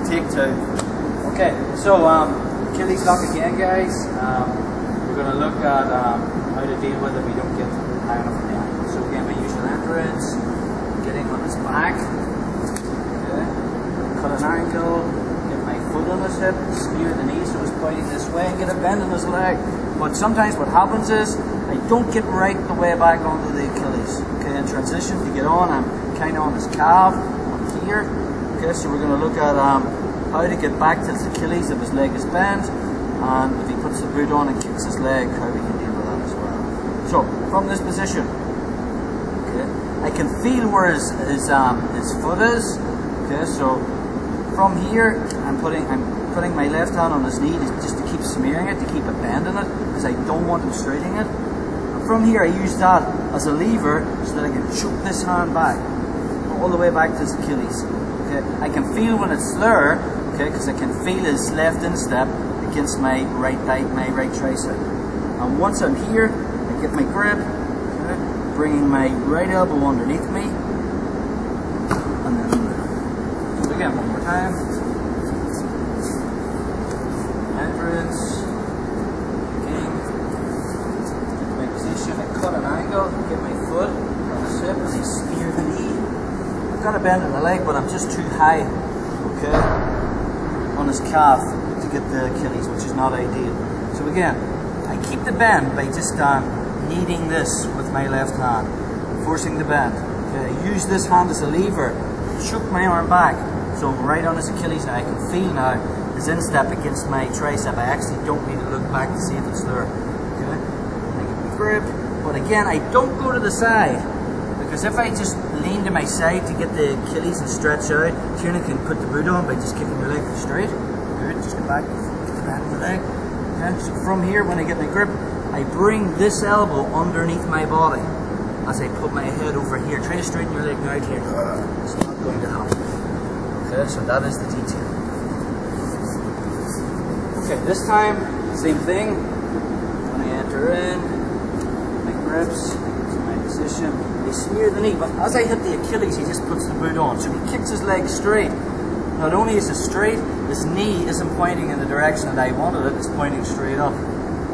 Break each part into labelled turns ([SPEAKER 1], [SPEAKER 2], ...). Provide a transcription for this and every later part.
[SPEAKER 1] Take 2. Okay, so Achilles lock again, guys. We're going to look at how to deal with it if we don't get high enough from the ankle. So again, my usual entrance, getting on his back. Okay, cut an angle, get my foot on his hip, smear the knee so it's pointing this way, get a bend in his leg. But sometimes what happens is I don't get right the way back onto the Achilles. Okay, in transition to get on, I'm kind of on his calf, on here. Okay, so we're going to look at how to get back to his Achilles if his leg is bent, and if he puts the boot on and kicks his leg, how we can deal with that as well. So, from this position, okay, I can feel where his foot is. Okay, so from here, I'm putting my left hand on his knee just to keep smearing it, to keep a bend in it, because I don't want him straightening it. And from here, I use that as a lever so that I can choke this hand back, all the way back to his Achilles. Okay, I can feel when it's there, okay, because I can feel his left instep against my right tricep. And once I'm here, I get my grip, okay, bringing my right elbow underneath me, and then do it again one more time. Entrance, king, get my position, I cut an angle, get my foot on the hip, and I smear the knee. I've got a bend in the leg, but I'm just too high, okay, on his calf to get the Achilles, which is not ideal. So again, I keep the bend by just kneading this with my left hand, forcing the bend. Okay, I use this hand as a lever, choke my arm back, so I'm right on his Achilles now. I can feel now his instep against my tricep. I actually don't need to look back to see if it's there. Okay, I get my grip, but again, I don't go to the side, because if I just lean to my side to get the Achilles and stretch out, Tuna can put the boot on by just kicking your leg straight. Good, just get back, get the bend in the leg. Okay, so from here, when I get my grip, I bring this elbow underneath my body as I put my head over here. Try to straighten your leg out here. It's not going to happen. Okay, so that is the detail. Okay, this time, same thing. When I enter in, my grips, to my position, I smear the knee, but as I hit the Achilles, he just puts the boot on. So he kicks his leg straight. Not only is it straight, his knee isn't pointing in the direction that I wanted it, it's pointing straight up.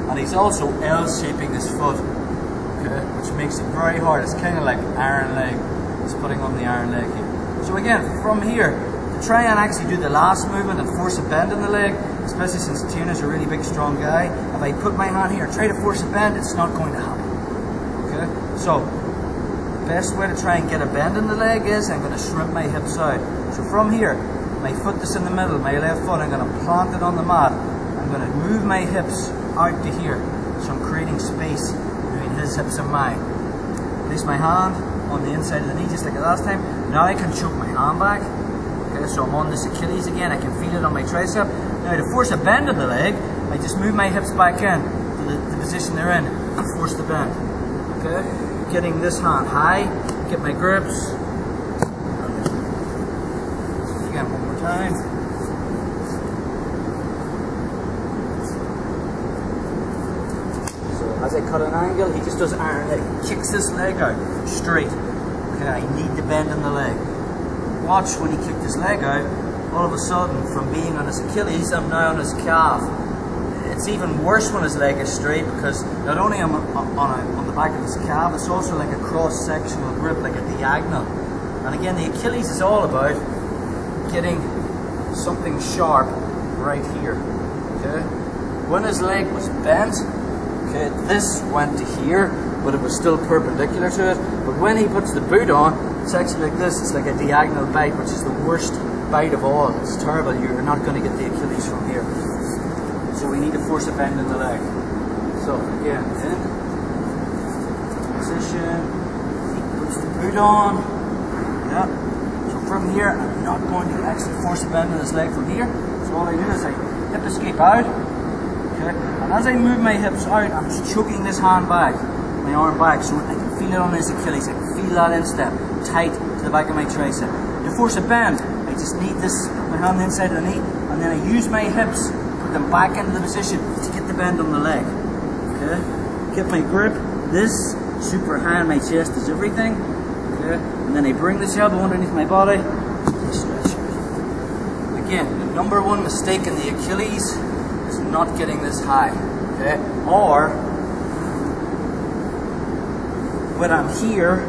[SPEAKER 1] And he's also L-shaping his foot, okay, which makes it very hard. It's kind of like iron leg. He's putting on the iron leg here. So again, from here, to try and actually do the last movement and force a bend in the leg, especially since Tuna's a really big, strong guy, if I put my hand here and try to force a bend, it's not going to happen. Okay, so the best way to try and get a bend in the leg is I'm going to shrimp my hips out. So from here, my foot that's in the middle, my left foot, I'm going to plant it on the mat. I'm going to move my hips out to here. So I'm creating space between his hips and mine. Place my hand on the inside of the knee just like the last time. Now I can choke my hand back. Okay, so I'm on this Achilles again. I can feel it on my tricep. Now to force a bend in the leg, I just move my hips back in to the position they're in and force the bend. Okay, getting this hand high, get my grips. Again, one more time. So as I cut an angle, he just does iron leg. He kicks this leg out straight. Okay, I need the bend in the leg. Watch when he kicked his leg out, all of a sudden, from being on his Achilles, I'm now on his calf. It's even worse when his leg is straight, because not only am I on the back of his calf, it's also like a cross-sectional grip, like a diagonal. And again, the Achilles is all about getting something sharp right here. Okay, when his leg was bent, okay, this went to here, but it was still perpendicular to it. But when he puts the boot on, it's actually like this. It's like a diagonal bite, which is the worst bite of all. It's terrible. You're not going to get the Achilles from here. So we need to force a bend in the leg. So again, in position, he puts the boot on. Yeah. So from here, I'm not going to actually force a bend in his leg from here. So all I do is I hip escape out. Okay. And as I move my hips out, I'm just choking this hand back, my arm back, so I can feel it on his Achilles. I can feel that instep tight to the back of my tricep. To force a bend, I just need this, my hand on the inside of the knee, and then I use my hips, put them back into the position to get the bend on the leg. Okay? Get my grip. This super high on my chest is everything. Okay? And then I bring this elbow underneath my body. I stretch. I Again, the number one mistake in the Achilles is not getting this high, okay? Or when I'm here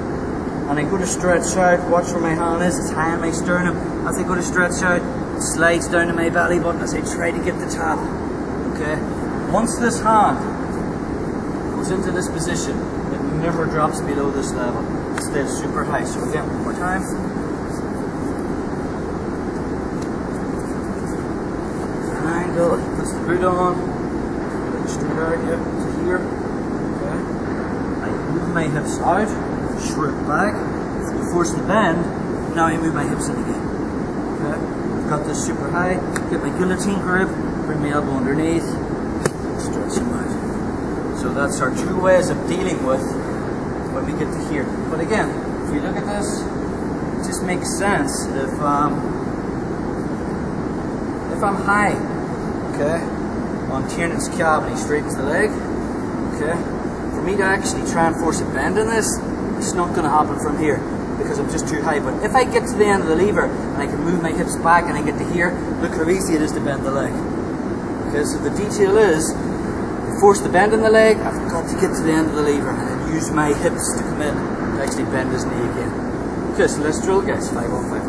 [SPEAKER 1] and I go to stretch out, watch where my hand is, it's high on my sternum. As I go to stretch out, it slides down to my belly button as I try to get the top, okay? Once this hand goes into this position, it never drops below this level. It stays super high. So again, one more time. Angle, puts the boot on, straight out here to here. Okay. I move my hips out, shrink back, force the bend. Now I move my hips in again. Okay. I've got this super high. Get my guillotine grip, bring my elbow underneath, stretch them out. So that's our two ways of dealing with when we get to here. But again, if you look at this, it just makes sense if I'm high, okay, on Tiernan's calf and he straightens the leg, okay, for me to actually try and force a bend in this, it's not going to happen from here because I'm just too high. But if I get to the end of the lever and I can move my hips back and I get to here, look how easy it is to bend the leg. Okay, so the detail is, to force the bend in the leg, I've got to get to the end of the lever and then use my hips to come in to actually bend his knee again. Okay, so let's drill, guys. 5 on 5.